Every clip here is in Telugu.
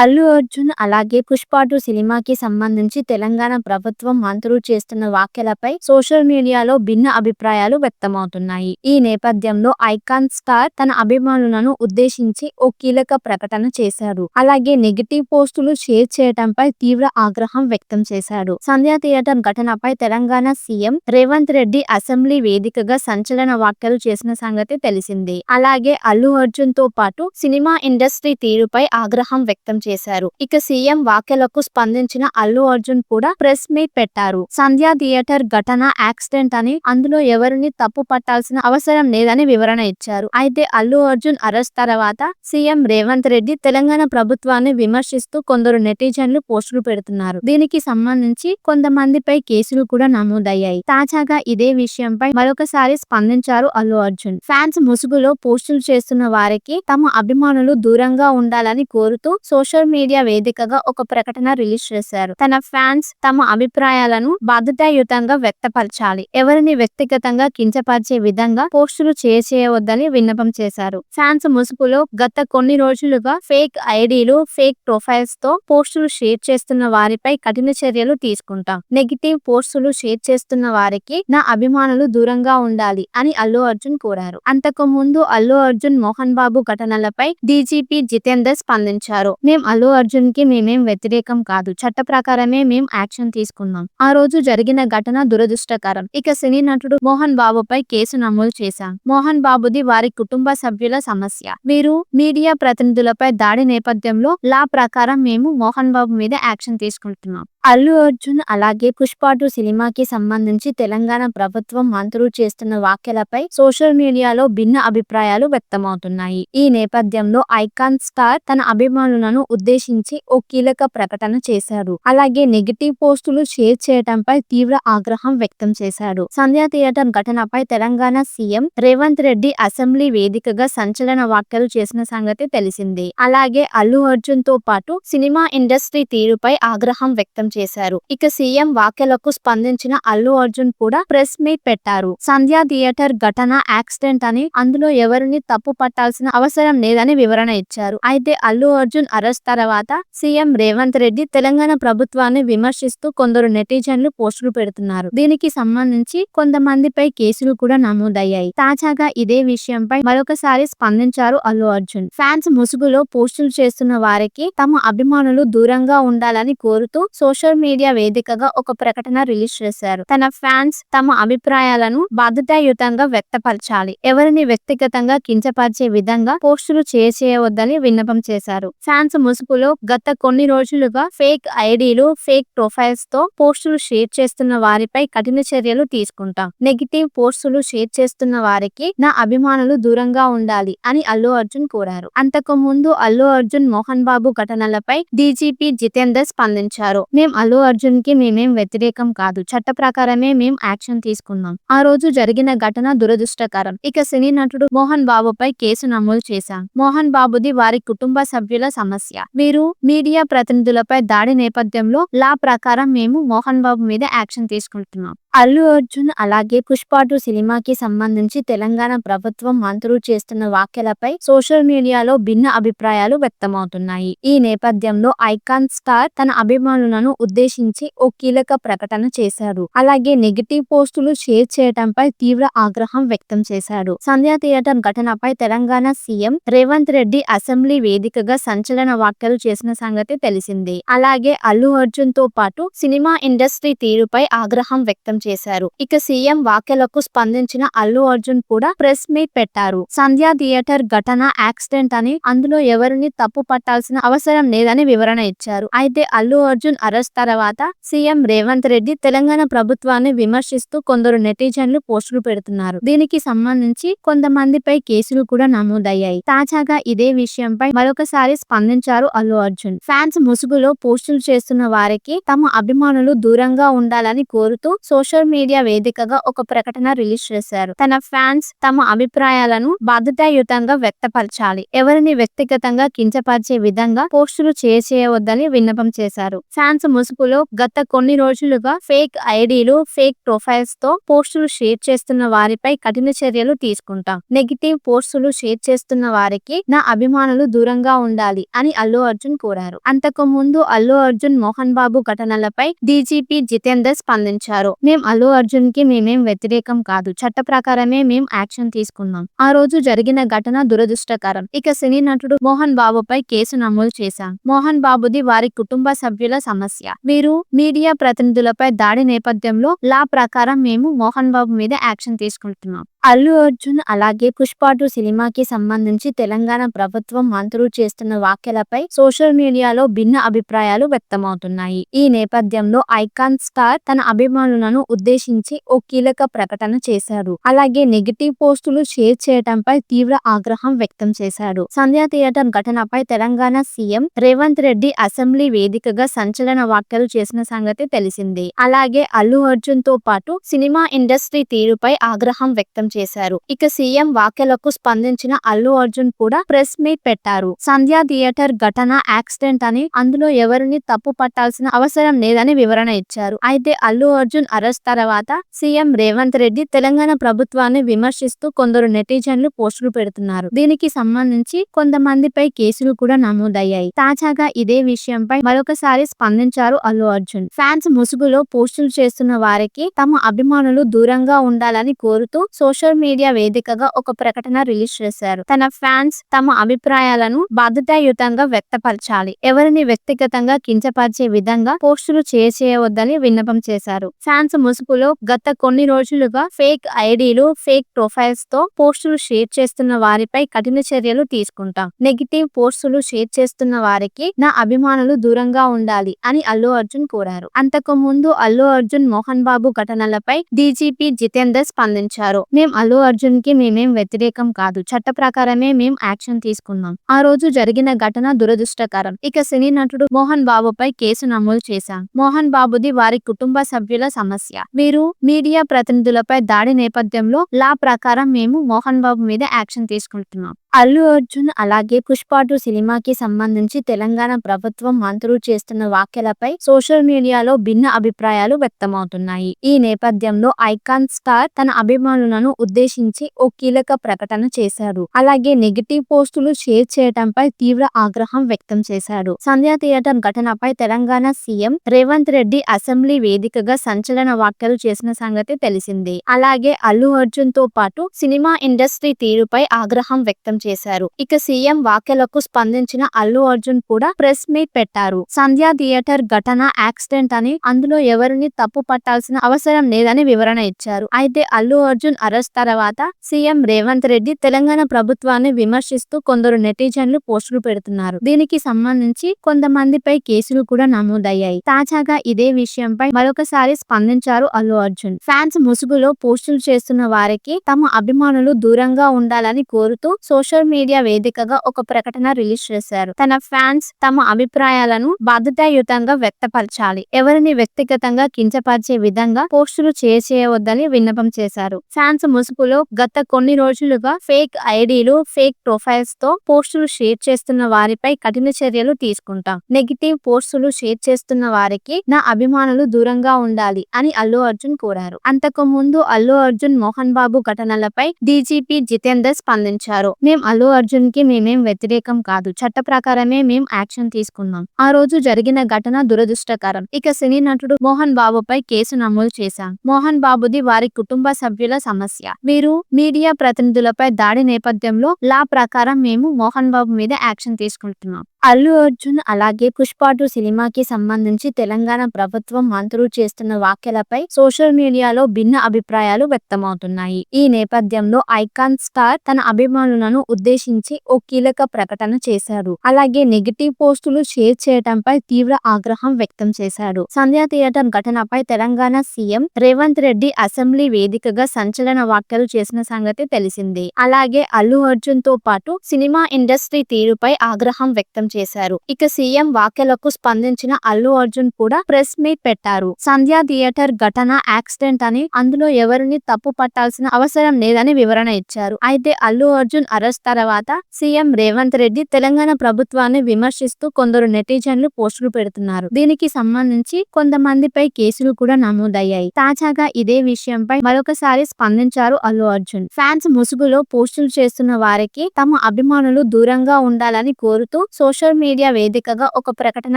అల్లు అర్జున్ అలాగే 'పుష్ప 2' సినిమాకి సంబంధించి తెలంగాణ ప్రభుత్వం మంత్రులు చేస్తున్న వ్యాఖ్యలపై సోషల్ మీడియాలో భిన్న అభిప్రాయాలు వ్యక్తమవుతున్నాయి. ఈ నేపథ్యంలో ఐకాన్ స్టార్ తన అభిమానులను ఉద్దేశించి ఓ కీలక ప్రకటన చేశారు. అలాగే నెగిటివ్ పోస్టులు షేర్ చేయడంపై తీవ్ర ఆగ్రహం వ్యక్తం చేశాడు. సంధ్య థియేటర్ ఘటనపై తెలంగాణ సీఎం రేవంత్ రెడ్డి అసెంబ్లీ వేదికగా సంచలన వ్యాఖ్యలు చేసిన సంగతి తెలిసిందే. అలాగే అల్లు అర్జున్ తో పాటు సినిమా ఇండస్ట్రీ తీరుపై ఆగ్రహం వ్యక్తం చేశారు. ఇక సీఎం వ్యాఖ్యలకు స్పందించిన అల్లు అర్జున్ కూడా ప్రెస్ మీట్ పెట్టారు. సంధ్య థియేటర్ ఘటన యాక్సిడెంట్ అని, అందులో ఎవరిని తప్పు పట్టాల్సిన అవసరం లేదని వివరణ ఇచ్చారు. అయితే అల్లు అర్జున్ అరెస్ట్ తర్వాత సీఎం రేవంత్ రెడ్డి తెలంగాణ ప్రభుత్వాన్ని విమర్శిస్తూ కొందరు నెటిజన్లు పోస్టులు పెడుతున్నారు. దీనికి సంబంధించి కొంతమందిపై కేసులు కూడా నమోదయ్యాయి. తాజాగా ఇదే విషయంపై మరొకసారి స్పందించారు అల్లు అర్జున్. ఫ్యాన్స్ ముసుగులో పోస్టులు చేస్తున్న వారికి తమ అభిమానులు దూరంగా ఉండాలని కోరుతూ సోషల్ మీడియా వేదికగా ఒక ప్రకటన రిలీజ్ చేశారు. తన ఫ్యాన్స్ తమ అభిప్రాయాలను బాధ్యతాయుతంగా వ్యక్తపరచాలి, ఎవరిని వ్యక్తిగతంగా కించపరిచే విధంగా పోస్టులు చేయవద్దని విన్నపం చేశారు. ఫ్యాన్స్ ముసుగులో గత కొన్ని రోజులుగా ఫేక్ ఐడీలు, ఫేక్ ప్రొఫైల్స్ తో పోస్టులు షేర్ చేస్తున్న వారిపై కఠిన చర్యలు తీసుకుంటాం. నెగిటివ్ పోస్టులు షేర్ చేస్తున్న వారికి నా అభిమానులు దూరంగా ఉండాలి అని అల్లు అర్జున్ కోరారు. అంతకు ముందు అల్లు అర్జున్ మోహన్ బాబు ఘటనలపై డీజీపీ జితేందర్ స్పందించారు. మేం అల్లు అర్జున్ కి మేమేం వ్యతిరేకం కాదు, చట్ట ప్రకారమే మేం యాక్షన్ తీసుకున్నాం. ఆ రోజు జరిగిన ఘటన దురదృష్టకరం. ఇక సినీ నటుడు మోహన్ బాబుపై కేసు నమోదు చేశాం. మోహన్ బాబుది వారి కుటుంబ సభ్యుల సమస్య. వీరు మీడియా ప్రతినిధులపై దాడి నేపథ్యంలో లా ప్రకారం మేము మోహన్ బాబు మీద యాక్షన్ తీసుకుంటున్నాం. అల్లు అర్జున్ అలాగే 'పుష్ప 2' సినిమాకి సంబంధించి తెలంగాణ ప్రభుత్వం మంత్రులు చేస్తున్న వ్యాఖ్యలపై సోషల్ మీడియాలో భిన్న అభిప్రాయాలు వ్యక్తమవుతున్నాయి. ఈ నేపథ్యంలో ఐకాన్ స్టార్ తన అభిమానులను ఉద్దేశించి ఓ కీలక ప్రకటన చేశారు. అలాగే నెగిటివ్ పోస్టులు షేర్ చేయడంపై తీవ్ర ఆగ్రహం వ్యక్తం చేశాడు. సంధ్య థియేటర్ ఘటనపై తెలంగాణ సీఎం రేవంత్ రెడ్డి అసెంబ్లీ వేదికగా సంచలన వ్యాఖ్యలు చేసిన సంగతి తెలిసిందే. అలాగే అల్లు అర్జున్ తో పాటు సినిమా ఇండస్ట్రీ తీరుపై ఆగ్రహం వ్యక్తం చేశారు. ఇక సీఎం వ్యాఖ్యలకు స్పందించిన అల్లు అర్జున్ కూడా ప్రెస్ మీట్ పెట్టారు. సంధ్య థియేటర్ ఘటన యాక్సిడెంట్ అని, అందులో ఎవరిని తప్పు పట్టాల్సిన అవసరం లేదని వివరణ ఇచ్చారు. అయితే అల్లు అర్జున్ అరెస్ట్ తర్వాత సీఎం రేవంత్ రెడ్డి తెలంగాణ ప్రభుత్వాన్ని విమర్శిస్తూ కొందరు నెటిజన్లు పోస్టులు పెడుతున్నారు. దీనికి సంబంధించి కొంతమందిపై కేసులు కూడా నమోదయ్యాయి. తాజాగా ఇదే విషయంపై మరొకసారి స్పందించారు అల్లు అర్జున్. ఫ్యాన్స్ ముసుగులో పోస్టులు చేస్తున్న వారికి తమ అభిమానులు దూరంగా ఉండాలని కోరుతూ సోషల్ మీడియా వేదికగా ఒక ప్రకటన రిలీజ్ చేశారు. తన ఫ్యాన్స్ తమ అభిప్రాయాలను బాధ్యతాయుతంగా వ్యక్తపరచాలి, ఎవరిని వ్యక్తిగతంగా కించపరిచే విధంగా పోస్టులు చేయవద్దని విన్నపం చేశారు. ఫ్యాన్స్ ముసుగులో గత కొన్ని రోజులుగా ఫేక్ ఐడీలు, ఫేక్ ప్రొఫైల్స్ తో పోస్టులు షేర్ చేస్తున్న వారిపై కఠిన చర్యలు తీసుకుంటాం. నెగిటివ్ పోస్టులు షేర్ చేస్తున్న వారికి నా అభిమానులు దూరంగా ఉండాలి అని అల్లు అర్జున్ కోరారు. అంతకు ముందు అల్లు అర్జున్ మోహన్ బాబు ఘటనలపై డీజీపీ జితేందర్ స్పందించారు. మేం అల్లు అర్జున్ కి మేమేం వ్యతిరేకం కాదు, చట్ట ప్రకారమే మేం యాక్షన్ తీసుకున్నాం. ఆ రోజు జరిగిన ఘటన దురదృష్టకరం. ఇక సినీ నటుడు మోహన్ బాబుపై కేసు నమోదు చేశాం. మోహన్ బాబుది వారి కుటుంబ సభ్యుల సమస్య. వీరు మీడియా ప్రతినిధులపై దాడి నేపథ్యంలో లా ప్రకారం మేము మోహన్ బాబు మీద యాక్షన్ తీసుకుంటున్నాం. అల్లు అర్జున్ అలాగే 'పుష్ప 2' సినిమాకి సంబంధించి తెలంగాణ ప్రభుత్వం మంత్రులు చేస్తున్న వ్యాఖ్యలపై సోషల్ మీడియాలో భిన్న అభిప్రాయాలు వ్యక్తమవుతున్నాయి. ఈ నేపథ్యంలో ఐకాన్ స్టార్ తన అభిమానులను ఉద్దేశించి ఓ కీలక ప్రకటన చేశారు. అలాగే నెగిటివ్ పోస్టులు షేర్ చేయడంపై తీవ్ర ఆగ్రహం వ్యక్తం చేశాడు. సంధ్య థియేటర్ ఘటనపై తెలంగాణ సీఎం రేవంత్ రెడ్డి అసెంబ్లీ వేదికగా సంచలన వ్యాఖ్యలు చేసిన సంగతి తెలిసిందే. అలాగే అల్లు అర్జున్ తో పాటు సినిమా ఇండస్ట్రీ తీరుపై ఆగ్రహం వ్యక్తం చేశారు. ఇక సీఎం వ్యాఖ్యలకు స్పందించిన అల్లు అర్జున్ కూడా ప్రెస్ మీట్ పెట్టారు. సంధ్య థియేటర్ ఘటన యాక్సిడెంట్ అని, అందులో ఎవరిని తప్పు పట్టాల్సిన అవసరం లేదని వివరణ ఇచ్చారు. అయితే అల్లు అర్జున్ అరెస్ట్ తర్వాత సీఎం రేవంత్ రెడ్డి తెలంగాణ ప్రభుత్వాన్ని విమర్శిస్తూ కొందరు నెటిజన్లు పోస్టులు పెడుతున్నారు. దీనికి సంబంధించి కొంతమందిపై కేసులు కూడా నమోదయ్యాయి. తాజాగా ఇదే విషయంపై మరొకసారి స్పందించారు అల్లు అర్జున్. ఫ్యాన్స్ ముసుగులో పోస్టులు చేస్తున్న వారికి తమ అభిమానులు దూరంగా ఉండాలని కోరుతూ సోషల్ సోషల్ మీడియా వేదికగా ఒక ప్రకటన రిలీజ్ చేశారు. తన ఫ్యాన్స్ తమ అభిప్రాయాలను బాధ్యతాయుతంగా వ్యక్తపరచాలి, ఎవరిని వ్యక్తిగతంగా కించపరిచే విధంగా పోస్టులు చేయవద్దని విన్నపం చేశారు. ఫ్యాన్స్ ముసుగులో గత కొన్ని రోజులుగా ఫేక్ ఐడీలు, ఫేక్ ప్రొఫైల్స్ తో పోస్టులు షేర్ చేస్తున్న వారిపై కఠిన చర్యలు తీసుకుంటాం. నెగిటివ్ పోస్టులు షేర్ చేస్తున్న వారికి నా అభిమానులు దూరంగా ఉండాలి అని అల్లు అర్జున్ కోరారు. అంతకు ముందు అల్లు అర్జున్ మోహన్ బాబు ఘటనలపై డీజీపీ జితేందర్ స్పందించారు. మేం అల్లు అర్జున్ కి మేమేం వ్యతిరేకం కాదు, చట్ట ప్రకారమే మేం యాక్షన్ తీసుకున్నాం. ఆ రోజు జరిగిన ఘటన దురదృష్టకరం. ఇక సినీ నటుడు మోహన్ బాబుపై కేసు నమోదు చేశాం. మోహన్ బాబుది వారి కుటుంబ సభ్యుల సమస్య. వీరు మీడియా ప్రతినిధులపై దాడి నేపథ్యంలో లా ప్రకారం మేము మోహన్ బాబు మీద యాక్షన్ తీసుకుంటున్నాం. అల్లు అర్జున్ అలాగే పుష్ప2 సినిమాకి సంబంధించి తెలంగాణ ప్రభుత్వం మంత్రులు చేస్తున్న వ్యాఖ్యలపై సోషల్ మీడియాలో భిన్న అభిప్రాయాలు వ్యక్తమవుతున్నాయి. ఈ నేపథ్యంలో ఐకాన్ స్టార్ తన అభిమానులను ఉద్దేశించి ఓ కీలక ప్రకటన చేశారు. అలాగే నెగిటివ్ పోస్టులు షేర్ చేయడంపై తీవ్ర ఆగ్రహం వ్యక్తం చేశాడు. సంధ్య థియేటర్ ఘటనపై తెలంగాణ సీఎం రేవంత్ రెడ్డి అసెంబ్లీ వేదికగా సంచలన వ్యాఖ్యలు చేసిన సంగతి తెలిసిందే. అలాగే అల్లు అర్జున్ తో పాటు సినిమా ఇండస్ట్రీ తీరుపై ఆగ్రహం వ్యక్తం చేశారు. ఇక సీఎం వ్యాఖ్యలకు స్పందించిన అల్లు అర్జున్ కూడా ప్రెస్ మీట్ పెట్టారు. సంధ్య థియేటర్ ఘటన యాక్సిడెంట్ అని, అందులో ఎవరిని తప్పు పట్టాల్సిన అవసరం లేదని వివరణ ఇచ్చారు. అయితే అల్లు అర్జున్ అరెస్ట్ తర్వాత సీఎం రేవంత్ రెడ్డి తెలంగాణ ప్రభుత్వాన్ని విమర్శిస్తూ కొందరు నెటిజన్లు పోస్టులు పెడుతున్నారు. దీనికి సంబంధించి కొంతమందిపై కేసులు కూడా నమోదయ్యాయి. తాజాగా ఇదే విషయంపై మరొకసారి స్పందించారు అల్లు అర్జున్. ఫ్యాన్స్ ముసుగులో పోస్టులు చేస్తున్న వారికి తమ అభిమానులు దూరంగా ఉండాలని కోరుతూ సోషల్ మీడియా వేదికగా ఒక ప్రకటన రిలీజ్ చేశారు. తన ఫ్యాన్స్ తమ అభిప్రాయాలను బాధ్యతాయుతంగా వ్యక్తపరచాలి, ఎవరిని వ్యక్తిగతంగా కించపరిచే విధంగా పోస్టులు చేయవద్దని విన్నపం చేశారు. ఫ్యాన్స్ ముసుగులో గత కొన్ని రోజులుగా ఫేక్ ఐడీలు, ఫేక్ ప్రొఫైల్స్ తో పోస్టులు షేర్ చేస్తున్న వారిపై కఠిన చర్యలు తీసుకుంటాం. నెగిటివ్ పోస్టులు షేర్ చేస్తున్న వారికి నా అభిమానులు దూరంగా ఉండాలి అని అల్లు అర్జున్ కోరారు. అంతకు ముందు అల్లు అర్జున్ మోహన్ బాబు ఘటనలపై డీజీపీ జితేందర్ స్పందించారు. మేం అల్లు అర్జున్ కి మేమేం వ్యతిరేకం కాదు, చట్ట ప్రకారమే మేం యాక్షన్ తీసుకున్నాం. ఆ రోజు జరిగిన ఘటన దురదృష్టకరం. ఇక సినీ నటుడు మోహన్ బాబుపై కేసు నమోదు చేశాం. మోహన్ బాబుది వారి కుటుంబ సభ్యుల సమస్య. వీరు మీడియా ప్రతినిధులపై దాడి నేపథ్యంలో లా ప్రకారం మేము మోహన్ బాబు మీద యాక్షన్ తీసుకుంటున్నాం. అల్లు అర్జున్ అలాగే పుష్ప2 సినిమాకి సంబంధించి తెలంగాణ ప్రభుత్వం మంత్రులు చేస్తున్న వ్యాఖ్యలపై సోషల్ మీడియాలో భిన్న అభిప్రాయాలు వ్యక్తమవుతున్నాయి. ఈ నేపథ్యంలో ఐకాన్ స్టార్ తన అభిమానులను ఉద్దేశించి ఓ కీలక ప్రకటన చేశారు. అలాగే నెగిటివ్ పోస్టులు షేర్ చేయడంపై తీవ్ర ఆగ్రహం వ్యక్తం చేశాడు. సంధ్య థియేటర్ ఘటనపై తెలంగాణ సీఎం రేవంత్ రెడ్డి అసెంబ్లీ వేదికగా సంచలన వ్యాఖ్యలు చేసిన సంగతి తెలిసిందే. అలాగే అల్లు అర్జున్ తో పాటు సినిమా ఇండస్ట్రీ తీరుపై ఆగ్రహం వ్యక్తం చేశారు. ఇక సీఎం వ్యాఖ్యలకు స్పందించిన అల్లు అర్జున్ కూడా ప్రెస్ మీట్ పెట్టారు. సంధ్య థియేటర్ ఘటన యాక్సిడెంట్ అని, అందులో ఎవరిని తప్పు పట్టాల్సిన అవసరం లేదని వివరణ ఇచ్చారు. అయితే అల్లు అర్జున్ అరెస్ట్ తర్వాత సీఎం రేవంత్ రెడ్డి తెలంగాణ ప్రభుత్వాన్ని విమర్శిస్తూ కొందరు నెటిజన్లు పోస్టులు పెడుతున్నారు. దీనికి సంబంధించి కొంతమందిపై కేసులు కూడా నమోదయ్యాయి. తాజాగా ఇదే విషయంపై మరొకసారి స్పందించారు అల్లు అర్జున్. ఫ్యాన్స్ ముసుగులో పోస్టులు చేస్తున్న వారికి తమ అభిమానులు దూరంగా ఉండాలని కోరుతూ సోషల్ మీడియా వేదికగా ఒక ప్రకటన రిలీజ్ చేశారు. తన ఫ్యాన్స్ తమ అభిప్రాయాలను బాధ్యతాయుతంగా వ్యక్తపరచాలి, ఎవరిని వ్యక్తిగతంగా కించపరిచే విధంగా పోస్టులు చేయవద్దని విన్నపం చేశారు. ఫ్యాన్స్ ముసుగులో గత కొన్ని రోజులుగా ఫేక్ ఐడీలు, ఫేక్ ప్రొఫైల్స్ తో పోస్టులు షేర్ చేస్తున్న వారిపై కఠిన చర్యలు తీసుకుంటాం. నెగిటివ్ పోస్టులు షేర్ చేస్తున్న వారికి నా అభిమానులు దూరంగా ఉండాలి అని అల్లు అర్జున్ కోరారు. అంతకు ముందు అల్లు అర్జున్ మోహన్ బాబు ఘటనలపై డీజీపీ జితేందర్ స్పందించారు. మేం అల్లు అర్జున్ కి మేమేం వ్యతిరేకం కాదు, చట్ట ప్రకారమే మేం యాక్షన్ తీసుకున్నాం. ఆ రోజు జరిగిన ఘటన దురదృష్టకరం. ఇక సినీ నటుడు మోహన్ బాబుపై కేసు నమోదు చేశాం. మోహన్ బాబుది వారి కుటుంబ సభ్యుల సమస్య. వీరు మీడియా ప్రతినిధులపై దాడి నేపథ్యంలో లా ప్రకారం మేము మోహన్ బాబు మీద యాక్షన్ తీసుకుంటున్నాం. అల్లు అర్జున్ అలాగే పుష్ప2 సినిమాకి సంబంధించి తెలంగాణ ప్రభుత్వం మంత్రులు చేస్తున్న వ్యాఖ్యలపై సోషల్ మీడియాలో భిన్న అభిప్రాయాలు వ్యక్తమవుతున్నాయి. ఈ నేపథ్యంలో ఐకాన్ స్టార్ తన అభిమానులను ఉద్దేశించి ఓ కీలక ప్రకటన చేశారు. అలాగే నెగిటివ్ పోస్టులు షేర్ చేయడంపై తీవ్ర ఆగ్రహం వ్యక్తం చేశాడు. సంధ్య థియేటర్ ఘటనపై తెలంగాణ సీఎం రేవంత్ రెడ్డి అసెంబ్లీ వేదికగా సంచలన వ్యాఖ్యలు చేసిన సంగతి తెలిసిందే. అలాగే అల్లు అర్జున్ తో పాటు సినిమా ఇండస్ట్రీ తీరుపై ఆగ్రహం వ్యక్తం చేశారు. ఇక సీఎం వ్యాఖ్యలకు స్పందించిన అల్లు అర్జున్ కూడా ప్రెస్ మీట్ పెట్టారు. సంధ్య థియేటర్ ఘటన యాక్సిడెంట్ అని, అందులో ఎవరిని తప్పు పట్టాల్సిన అవసరం లేదని వివరణ ఇచ్చారు. అయితే అల్లు అర్జున్ అరెస్ట్ తర్వాత సీఎం రేవంత్ రెడ్డి తెలంగాణ ప్రభుత్వాన్ని విమర్శిస్తూ కొందరు నెటిజన్లు పోస్టులు పెడుతున్నారు. దీనికి సంబంధించి కొంతమందిపై కేసులు కూడా నమోదయ్యాయి. తాజాగా ఇదే విషయంపై మరొకసారి స్పందించారు అల్లు అర్జున్. ఫ్యాన్స్ ముసుగులో పోస్టులు చేస్తున్న వారికి తమ అభిమానులు దూరంగా ఉండాలని కోరుతూ సోషల్ మీడియా వేదికగా ఒక ప్రకటన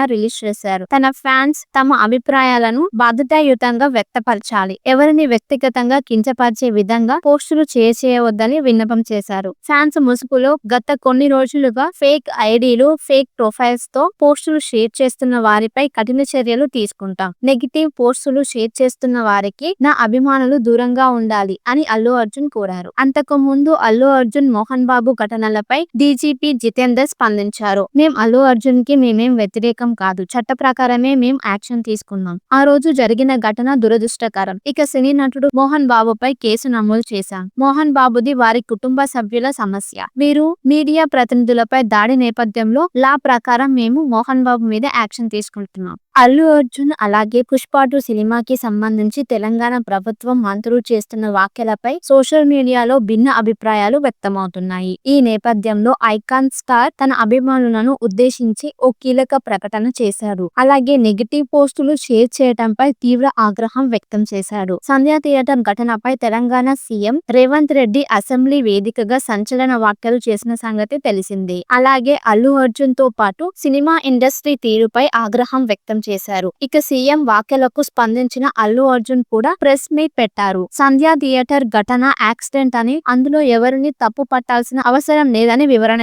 రిలీజ్ చేశారు. తన ఫ్యాన్స్ తమ అభిప్రాయాలను బాధ్యతాయుతంగా వ్యక్తపరచాలి, ఎవరిని వ్యక్తిగతంగా కించపరిచే విధంగా పోస్టులు చేయవద్దని విన్నపం చేశారు. ఫ్యాన్స్ ముసుగులో గత కొన్ని రోజులుగా ఫేక్ ఐడీలు, ఫేక్ ప్రొఫైల్స్ తో పోస్టులు షేర్ చేస్తున్న వారిపై కఠిన చర్యలు తీసుకుంటాం. నెగిటివ్ పోస్టులు షేర్ చేస్తున్న వారికి నా అభిమానులు దూరంగా ఉండాలి అని అల్లు అర్జున్ కోరారు. అంతకు ముందు అల్లు అర్జున్ మోహన్ బాబు ఘటనలపై డీజీపీ జితేందర్ స్పందించారు. మేం అల్లు అర్జున్ కి మేమేం వ్యతిరేకం కాదు, చట్ట ప్రకారమే మేం యాక్షన్ తీసుకున్నాం. ఆ రోజు జరిగిన ఘటన దురదృష్టకరం. ఇక సినీ నటుడు మోహన్ బాబుపై కేసు నమోదు చేశాం. మోహన్ బాబుది వారి కుటుంబ సభ్యుల సమస్య. వీరు మీడియా ప్రతినిధులపై దాడి నేపథ్యంలో లా ప్రకారం మేము మోహన్ బాబు మీద యాక్షన్ తీసుకుంటున్నాం. అల్లు అర్జున్ అలాగే పుష్ప 2 సినిమాకి సంబంధించి తెలంగాణ ప్రభుత్వం మంత్రులు చేస్తున్న వ్యాఖ్యలపై సోషల్ మీడియాలో భిన్న అభిప్రాయాలు వ్యక్తమవుతున్నాయి. ఈ నేపథ్యంలో ఐకాన్ స్టార్ తన అభిమానులను ఉద్దేశించి ఓ కీలక ప్రకటన చేశారు. అలాగే నెగిటివ్ పోస్టులు షేర్ చేయడంపై తీవ్ర ఆగ్రహం వ్యక్తం చేశాడు. సంధ్య థియేటర్ ఘటనపై తెలంగాణ సీఎం రేవంత్ రెడ్డి అసెంబ్లీ వేదికగా సంచలన వ్యాఖ్యలు చేసిన సంగతి తెలిసిందే. అలాగే అల్లు అర్జున్ తో పాటు సినిమా ఇండస్ట్రీ తీరుపై ఆగ్రహం వ్యక్తం చేశారు. ఇక సీఎం వ్యాఖ్యలకు స్పందించిన అల్లు అర్జున్ కూడా ప్రెస్ మీట్ పెట్టారు. సంధ్య థియేటర్ ఘటన యాక్సిడెంట్ అని, అందులో ఎవరిని తప్పు పట్టాల్సిన అవసరం లేదని వివరణ